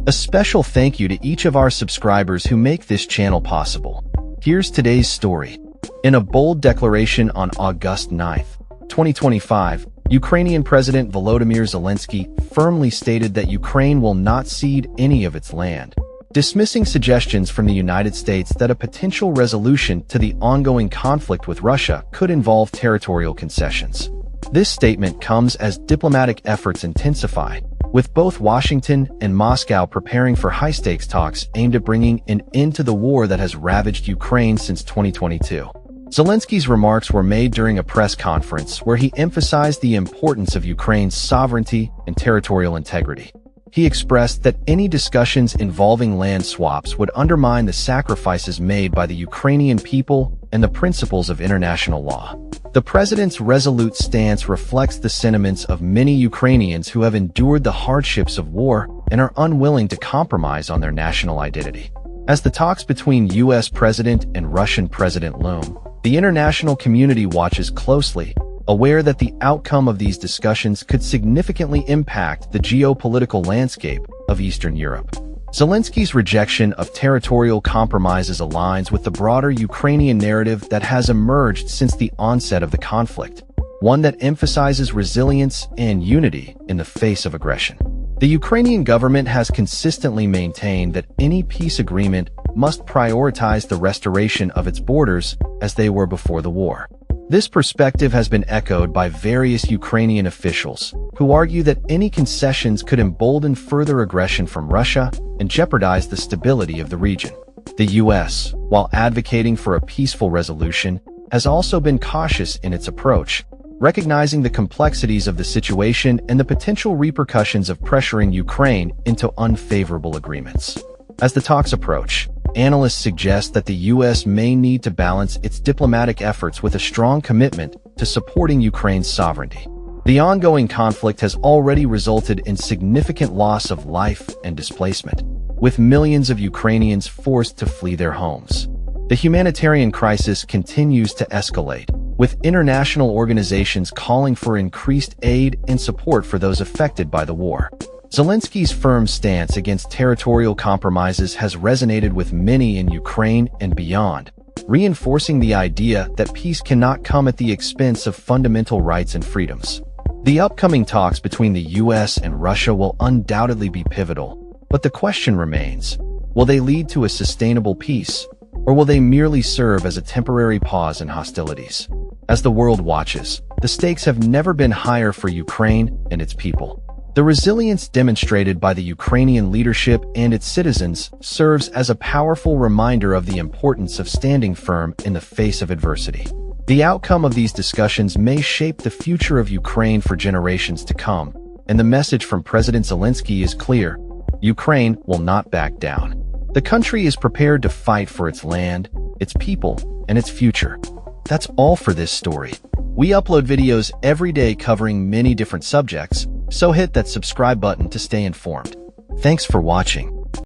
A special thank you to each of our subscribers who make this channel possible. Here's today's story. In a bold declaration on August 9, 2025, Ukrainian President Volodymyr Zelensky firmly stated that Ukraine will not cede any of its land, dismissing suggestions from the United States that a potential resolution to the ongoing conflict with Russia could involve territorial concessions. This statement comes as diplomatic efforts intensify, with both Washington and Moscow preparing for high-stakes talks aimed at bringing an end to the war that has ravaged Ukraine since 2022. Zelensky's remarks were made during a press conference where he emphasized the importance of Ukraine's sovereignty and territorial integrity. He expressed that any discussions involving land swaps would undermine the sacrifices made by the Ukrainian people and the principles of international law. The president's resolute stance reflects the sentiments of many Ukrainians who have endured the hardships of war and are unwilling to compromise on their national identity. As the talks between U.S. President and Russian President loom, the international community watches closely, aware that the outcome of these discussions could significantly impact the geopolitical landscape of Eastern Europe. Zelensky's rejection of territorial compromises aligns with the broader Ukrainian narrative that has emerged since the onset of the conflict, one that emphasizes resilience and unity in the face of aggression. The Ukrainian government has consistently maintained that any peace agreement must prioritize the restoration of its borders as they were before the war. This perspective has been echoed by various Ukrainian officials, who argue that any concessions could embolden further aggression from Russia and jeopardize the stability of the region. The U.S., while advocating for a peaceful resolution, has also been cautious in its approach, recognizing the complexities of the situation and the potential repercussions of pressuring Ukraine into unfavorable agreements. As the talks approach, analysts suggest that the U.S. may need to balance its diplomatic efforts with a strong commitment to supporting Ukraine's sovereignty. The ongoing conflict has already resulted in significant loss of life and displacement, with millions of Ukrainians forced to flee their homes. The humanitarian crisis continues to escalate, with international organizations calling for increased aid and support for those affected by the war. Zelensky's firm stance against territorial compromises has resonated with many in Ukraine and beyond, reinforcing the idea that peace cannot come at the expense of fundamental rights and freedoms. The upcoming talks between the U.S. and Russia will undoubtedly be pivotal, but the question remains, will they lead to a sustainable peace, or will they merely serve as a temporary pause in hostilities? As the world watches, the stakes have never been higher for Ukraine and its people. The resilience demonstrated by the Ukrainian leadership and its citizens serves as a powerful reminder of the importance of standing firm in the face of adversity. The outcome of these discussions may shape the future of Ukraine for generations to come, and the message from President Zelensky is clear: Ukraine will not back down. The country is prepared to fight for its land, its people, and its future. That's all for this story. We upload videos every day covering many different subjects, so hit that subscribe button to stay informed. Thanks for watching.